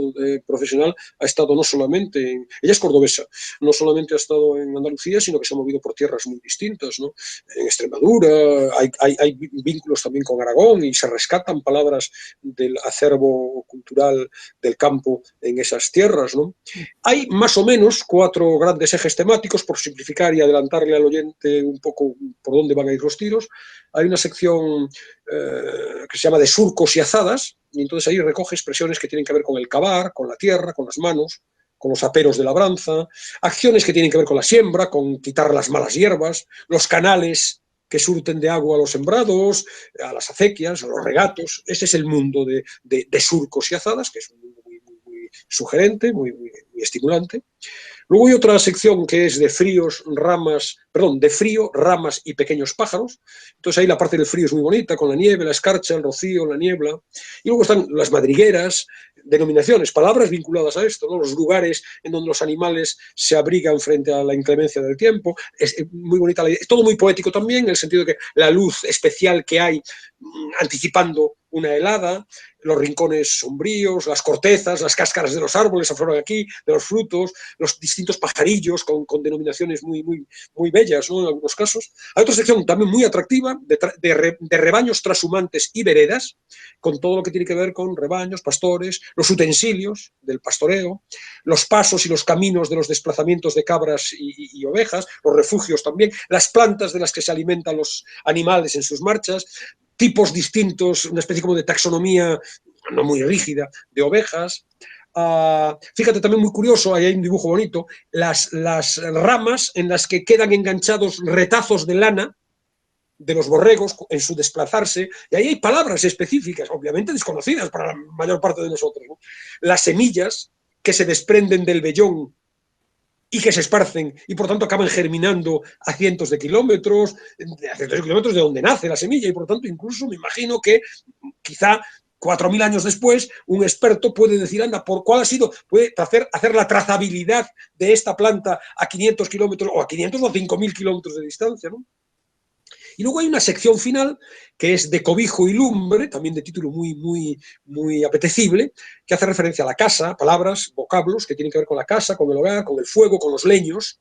profesional ha estado no solamente ella es cordobesa, no solamente ha estado en Andalucía, sino que se ha movido por tierras muy distintas, ¿no? En Extremadura, hay vínculos también con Aragón y se rescatan palabras del acervo cultural del campo en esas tierras, ¿no? Hay más o menos 4 grandes ejes temáticos, por simplificar y adelantarle al oyente un poco por dónde van a ir los tiros. Hay una sección que se llama de surcos y azadas, y entonces ahí recoge expresiones que tienen que ver con el cavar, con la tierra, con las manos, con los aperos de labranza, acciones que tienen que ver con la siembra, con quitar las malas hierbas, los canales que surten de agua a los sembrados, a las acequias, a los regatos. Ese es el mundo de surcos y azadas, que es un mundo muy sugerente, muy estimulante. Luego hay otra sección que es de frío, ramas y pequeños pájaros. Entonces ahí la parte del frío es muy bonita, con la nieve, la escarcha, el rocío, la niebla. Y luego están las madrigueras, denominaciones, palabras vinculadas a esto, ¿no? Los lugares en donde los animales se abrigan frente a la inclemencia del tiempo. Es muy bonita, es todo muy poético también, en el sentido de que la luz especial que hay anticipando una helada, los rincones sombríos, las cortezas, las cáscaras de los árboles afloran aquí, de los frutos, los distintos pajarillos con denominaciones muy bellas, ¿no? En algunos casos. Hay otra sección también muy atractiva de rebaños trashumantes y veredas, con todo lo que tiene que ver con rebaños, pastores, los utensilios del pastoreo, los pasos y los caminos de los desplazamientos de cabras y ovejas, los refugios también, las plantas de las que se alimentan los animales en sus marchas, tipos distintos, una especie como de taxonomía no muy rígida de ovejas. Fíjate, también muy curioso, ahí hay un dibujo bonito, las ramas en las que quedan enganchados retazos de lana de los borregos en su desplazarse, y ahí hay palabras específicas, obviamente desconocidas para la mayor parte de nosotros, ¿no? Las semillas que se desprenden del vellón y que se esparcen y por tanto acaban germinando a cientos de kilómetros de donde nace la semilla, y por tanto incluso me imagino que quizá 4.000 años después, un experto puede decir, anda, ¿por cuál ha sido? Puede hacer la trazabilidad de esta planta a 500 kilómetros, o a 500 o a 5.000 kilómetros de distancia, ¿no? Y luego hay una sección final que es de cobijo y lumbre, también de título muy apetecible, que hace referencia a la casa, palabras, vocablos que tienen que ver con la casa, con el hogar, con el fuego, con los leños,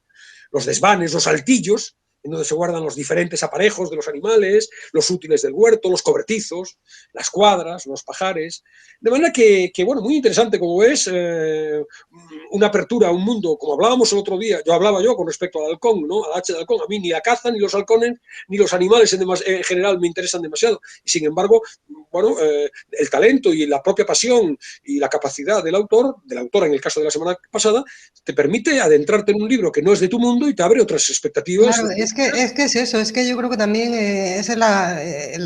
los desvanes, los altillos, en donde se guardan los diferentes aparejos de los animales, los útiles del huerto, los cobertizos, las cuadras, los pajares. De manera que bueno, muy interesante como ves, una apertura a un mundo, como hablábamos el otro día, hablaba yo con respecto al halcón, ¿no? Al H de halcón. A mí ni la caza, ni los halcones, ni los animales en general me interesan demasiado. Y sin embargo, bueno, el talento y la propia pasión y la capacidad del autor, en el caso de la semana pasada, te permite adentrarte en un libro que no es de tu mundo y te abre otras expectativas. Claro, es eso, es que yo creo que también esa es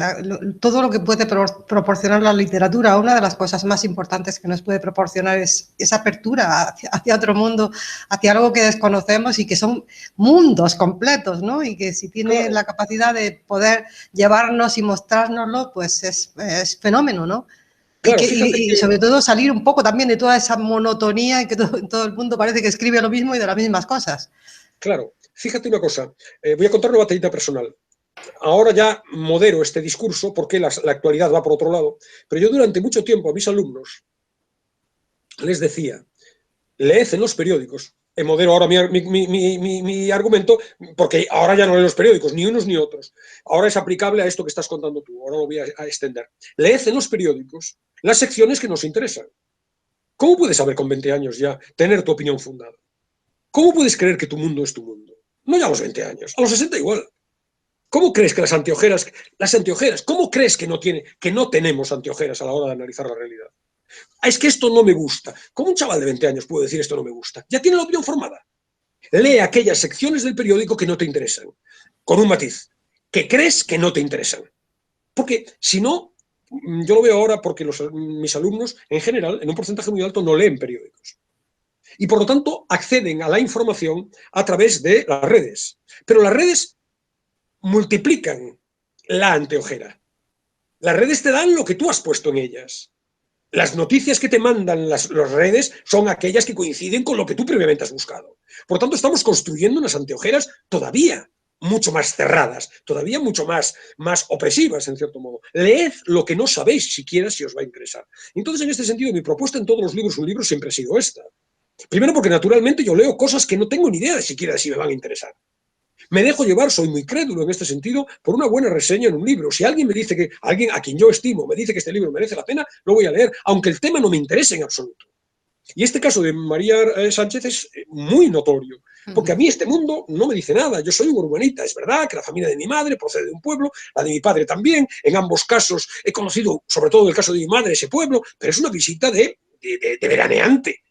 todo lo que puede proporcionar la literatura. Una de las cosas más importantes que nos puede proporcionar es esa apertura hacia otro mundo, hacia algo que desconocemos y que son mundos completos, ¿no? Y que si tiene Claro. la capacidad de poder llevarnos y mostrárnoslo, pues es fenómeno, ¿no? Claro, fíjate Y que... sobre todo salir un poco también de toda esa monotonía y que todo el mundo parece que escribe lo mismo y de las mismas cosas. Claro, fíjate una cosa, voy a contar una batallita personal. Ahora ya modero este discurso porque la actualidad va por otro lado, pero yo durante mucho tiempo a mis alumnos les decía, leed en los periódicos. Modero ahora mi argumento porque ahora ya no leo los periódicos, ni unos ni otros. Ahora es aplicable a esto que estás contando tú, ahora lo voy a extender. Leed en los periódicos las secciones que nos interesan. ¿Cómo puedes saber con 20 años ya tener tu opinión fundada? ¿Cómo puedes creer que tu mundo es tu mundo? No ya a los 20 años, a los 60 igual. ¿Cómo crees que las anteojeras, cómo crees que no tenemos anteojeras a la hora de analizar la realidad? Es que esto no me gusta. ¿Cómo un chaval de 20 años puede decir esto no me gusta? Ya tiene la opinión formada. Lee aquellas secciones del periódico que no te interesan, con un matiz, que crees que no te interesan. Porque si no, yo lo veo ahora porque mis alumnos, en general, en un porcentaje muy alto, no leen periódicos. Y por lo tanto, acceden a la información a través de las redes. Pero las redes multiplican la anteojera. Las redes te dan lo que tú has puesto en ellas. Las noticias que te mandan las redes son aquellas que coinciden con lo que tú previamente has buscado. Por tanto, estamos construyendo unas anteojeras todavía mucho más cerradas, todavía mucho más opresivas, en cierto modo. Leed lo que no sabéis siquiera si os va a interesar. Entonces, en este sentido, mi propuesta en todos los libros, un libro, siempre ha sido esta. Primero porque naturalmente yo leo cosas que no tengo ni idea de siquiera de si me van a interesar. Me dejo llevar, soy muy crédulo en este sentido, por una buena reseña en un libro. Si alguien me dice que, alguien a quien yo estimo, me dice que este libro merece la pena, lo voy a leer, aunque el tema no me interese en absoluto. Y este caso de María Sánchez es muy notorio, porque a mí este mundo no me dice nada. Yo soy un urbanita, es verdad que la familia de mi madre procede de un pueblo, la de mi padre también. En ambos casos he conocido, sobre todo en el caso de mi madre, ese pueblo, pero es una visita de veraneante.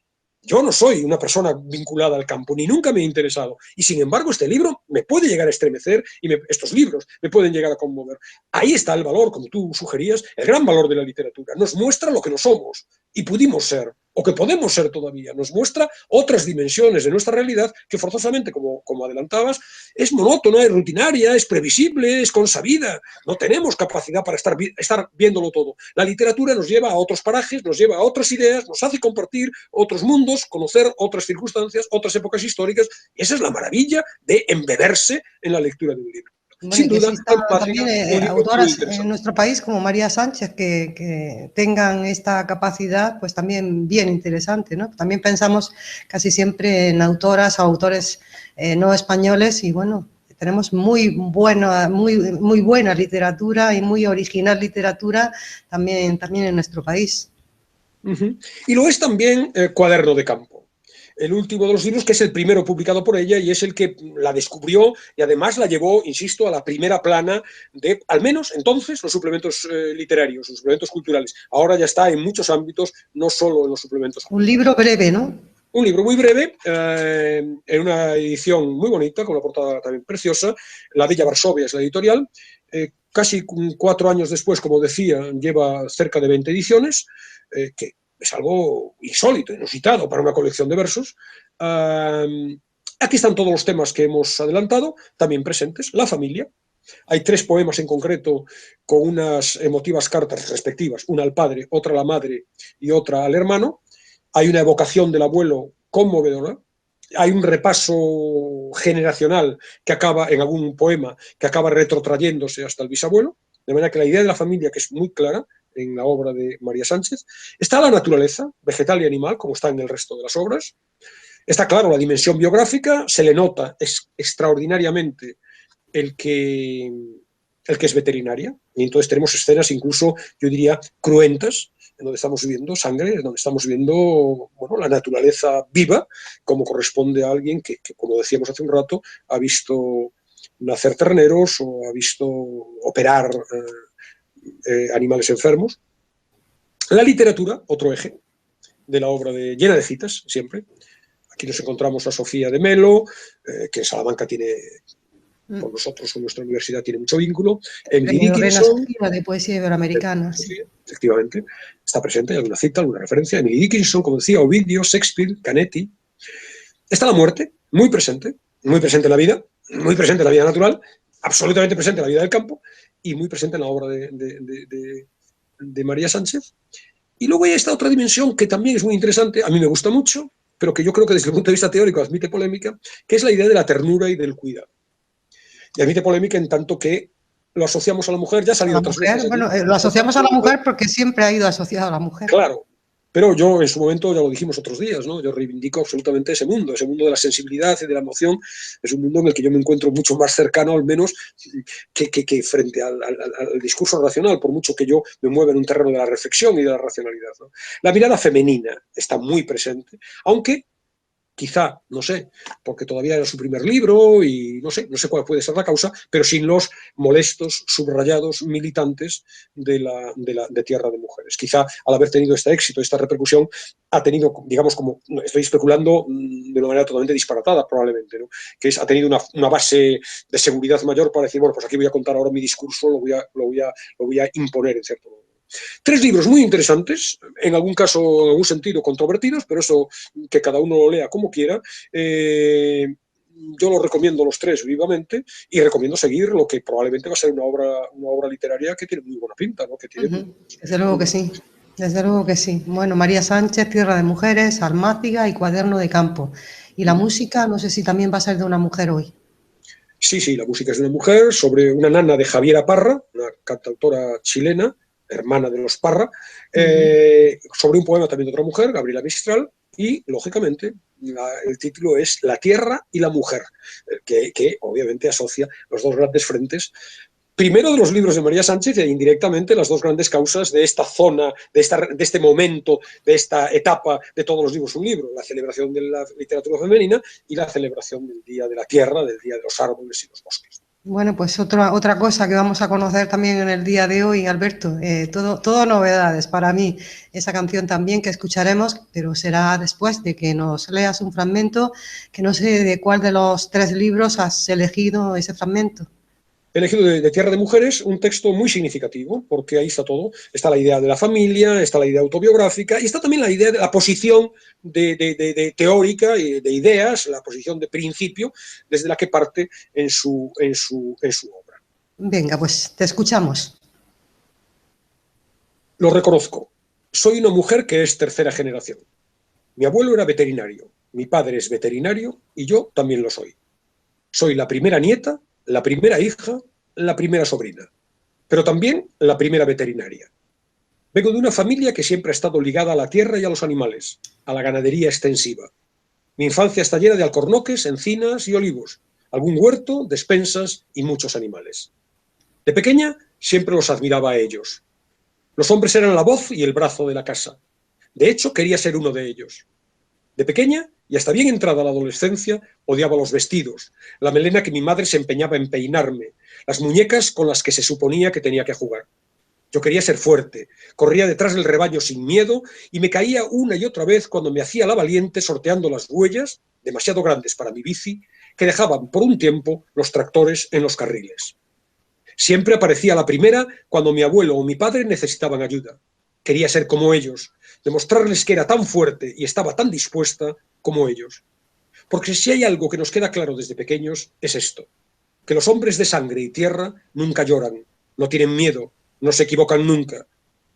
Yo no soy una persona vinculada al campo, ni nunca me he interesado. Y sin embargo, este libro me puede llegar a estremecer y estos libros me pueden llegar a conmover. Ahí está el valor, como tú sugerías, el gran valor de la literatura. Nos muestra lo que no somos y pudimos ser, o que podemos ser todavía. Nos muestra otras dimensiones de nuestra realidad que forzosamente, como adelantabas, es monótona, es rutinaria, es previsible, es consabida. No tenemos capacidad para estar viéndolo todo. La literatura nos lleva a otros parajes, nos lleva a otras ideas, nos hace compartir otros mundos, conocer otras circunstancias, otras épocas históricas. Y esa es la maravilla de embeberse en la lectura de un libro. Bueno, Sin y que duda, existan Patria, también un libro muy autoras en interesante. nuestro país como María Sánchez que tengan esta capacidad, pues también bien interesante, ¿no? También pensamos casi siempre en autoras o autores no españoles y bueno, tenemos muy buena literatura y muy original literatura también en nuestro país. Y lo es también Cuaderno de Campo, el último de los libros, que es el primero publicado por ella y es el que la descubrió y además la llevó, insisto, a la primera plana de, al menos entonces, los suplementos literarios, los suplementos culturales. Ahora ya está en muchos ámbitos, no solo en los suplementos Un culturales. libro breve, ¿no? Un libro muy breve, en una edición muy bonita, con una portada también preciosa. La Bella Varsovia es la editorial. Casi 4 años después, como decía, lleva cerca de 20 ediciones, que es algo insólito, inusitado para una colección de versos. Aquí están todos los temas que hemos adelantado, también presentes. La familia. Hay 3 poemas en concreto con unas emotivas cartas respectivas, una al padre, otra a la madre y otra al hermano. Hay una evocación del abuelo conmovedora. Hay un repaso generacional que acaba en algún poema que acaba retrotrayéndose hasta el bisabuelo, de manera que la idea de la familia, que es muy clara en la obra de María Sánchez, está la naturaleza, vegetal y animal, como está en el resto de las obras. Está claro la dimensión biográfica, se le nota extraordinariamente el que es veterinaria, y entonces tenemos escenas incluso, yo diría, cruentas, en donde estamos viviendo sangre, en donde estamos viendo, bueno, la naturaleza viva, como corresponde a alguien que, como decíamos hace un rato, ha visto nacer terneros o ha visto operar animales enfermos. La literatura, otro eje de la obra, llena de citas, siempre. Aquí nos encontramos a Sofía de Melo, que en Salamanca tiene, con nosotros, con nuestra universidad, tiene mucho vínculo. Emily Premio Reina Dickinson, Sofía de poesía iberoamericana. Sí. efectivamente, está presente, hay alguna cita, alguna referencia. Emily Dickinson, como decía, Ovidio, Shakespeare, Canetti. Está la muerte, muy presente en la vida, muy presente en la vida natural, absolutamente presente en la vida del campo y muy presente en la obra de María Sánchez. Y luego hay esta otra dimensión que también es muy interesante, a mí me gusta mucho, pero que yo creo que desde el punto de vista teórico admite polémica, que es la idea de la ternura y del cuidado. Y admite polémica en tanto que lo asociamos a la mujer, ya ha salido otras veces. Bueno, lo asociamos a la mujer porque siempre ha ido asociado a la mujer. Claro, pero yo en su momento, ya lo dijimos otros días, ¿no? Yo reivindico absolutamente ese mundo de la sensibilidad y de la emoción. Es un mundo en el que yo me encuentro mucho más cercano, al menos, que frente al discurso racional, por mucho que yo me mueva en un terreno de la reflexión y de la racionalidad, ¿no? La mirada femenina está muy presente, aunque quizá, no sé, porque todavía era su primer libro y no sé cuál puede ser la causa, pero sin los molestos, subrayados, militantes de Tierra de Mujeres. Quizá al haber tenido este éxito, esta repercusión, ha tenido, digamos, como estoy especulando de una manera totalmente disparatada probablemente, ¿no? Que ha tenido una base de seguridad mayor para decir, bueno, pues aquí voy a contar ahora mi discurso, lo voy a imponer en cierto modo. 3 libros muy interesantes, en algún caso, en algún sentido, controvertidos, pero eso que cada uno lo lea como quiera. Yo los recomiendo los 3 vivamente y recomiendo seguir lo que probablemente va a ser una obra literaria que tiene muy buena pinta, ¿no? Que tiene Desde luego que sí. Desde luego que sí. Bueno, María Sánchez, Tierra de Mujeres, Almáciga y Cuaderno de Campo. Y la música, no sé si también va a ser de una mujer hoy. Sí, la música es de una mujer, sobre una nana de Javiera Parra, una cantautora chilena, hermana de los Parra, sobre un poema también de otra mujer, Gabriela Mistral, y, lógicamente, el título es La tierra y la mujer, que obviamente asocia los 2 grandes frentes. Primero de los libros de María Sánchez e indirectamente las 2 grandes causas de esta zona, de este momento, de esta etapa de todos los libros un libro, la celebración de la literatura femenina y la celebración del Día de la Tierra, del Día de los Árboles y los Bosques. Bueno, pues otra cosa que vamos a conocer también en el día de hoy, Alberto, todo novedades para mí. Esa canción también que escucharemos, pero será después de que nos leas un fragmento, que no sé de cuál de los 3 libros has elegido ese fragmento. He elegido de Tierra de Mujeres un texto muy significativo, porque ahí está todo. Está la idea de la familia, está la idea autobiográfica y está también la idea de la posición de teórica y de ideas, la posición de principio desde la que parte en su obra. Venga, pues te escuchamos. Lo reconozco. Soy una mujer que es 3ª generación. Mi abuelo era veterinario, mi padre es veterinario y yo también lo soy. Soy la primera nieta, la primera hija, la primera sobrina, pero también la primera veterinaria. Vengo de una familia que siempre ha estado ligada a la tierra y a los animales, a la ganadería extensiva. Mi infancia está llena de alcornoques, encinas y olivos, algún huerto, despensas y muchos animales. De pequeña siempre los admiraba a ellos. Los hombres eran la voz y el brazo de la casa. De hecho, quería ser uno de ellos. De pequeña, y hasta bien entrada la adolescencia, odiaba los vestidos, la melena que mi madre se empeñaba en peinarme, las muñecas con las que se suponía que tenía que jugar. Yo quería ser fuerte, corría detrás del rebaño sin miedo y me caía una y otra vez cuando me hacía la valiente sorteando las huellas, demasiado grandes para mi bici, que dejaban por un tiempo los tractores en los carriles. Siempre aparecía la primera cuando mi abuelo o mi padre necesitaban ayuda. Quería ser como ellos, demostrarles que era tan fuerte y estaba tan dispuesta como ellos. Porque si hay algo que nos queda claro desde pequeños es esto, que los hombres de sangre y tierra nunca lloran, no tienen miedo, no se equivocan nunca.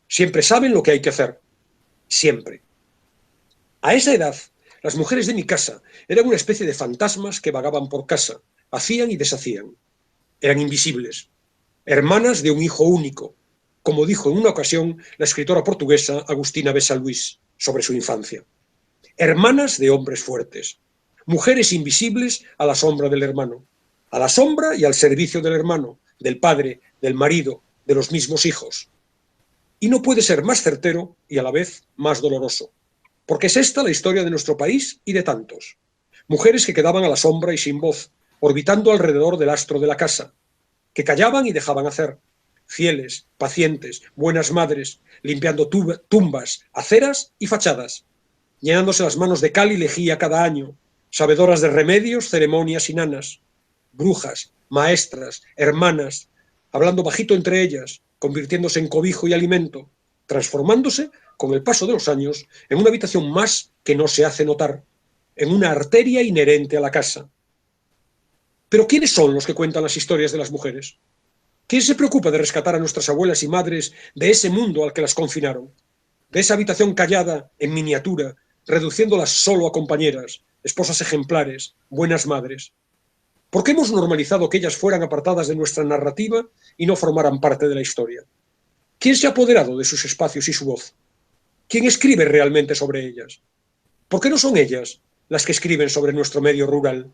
Siempre saben lo que hay que hacer. Siempre. A esa edad, las mujeres de mi casa eran una especie de fantasmas que vagaban por casa, hacían y deshacían. Eran invisibles. Hermanas de un hijo único, como dijo en una ocasión la escritora portuguesa Agustina Bessa Luís sobre su infancia. Hermanas de hombres fuertes, mujeres invisibles a la sombra del hermano. a la sombra y al servicio del hermano, del padre, del marido, de los mismos hijos. Y no puede ser más certero y a la vez más doloroso, porque es esta la historia de nuestro país y de tantos. Mujeres que quedaban a la sombra y sin voz, orbitando alrededor del astro de la casa, que callaban y dejaban hacer, fieles, pacientes, buenas madres, limpiando tumbas, aceras y fachadas, llenándose las manos de cal y lejía cada año, sabedoras de remedios, ceremonias y nanas, brujas, maestras, hermanas, hablando bajito entre ellas, convirtiéndose en cobijo y alimento, transformándose, con el paso de los años, en una habitación más que no se hace notar, en una arteria inherente a la casa. Pero ¿quiénes son los que cuentan las historias de las mujeres? ¿Quién se preocupa de rescatar a nuestras abuelas y madres de ese mundo al que las confinaron? De esa habitación callada, en miniatura, reduciéndolas solo a compañeras, esposas ejemplares, buenas madres. ¿Por qué hemos normalizado que ellas fueran apartadas de nuestra narrativa y no formaran parte de la historia? ¿Quién se ha apoderado de sus espacios y su voz? ¿Quién escribe realmente sobre ellas? ¿Por qué no son ellas las que escriben sobre nuestro medio rural?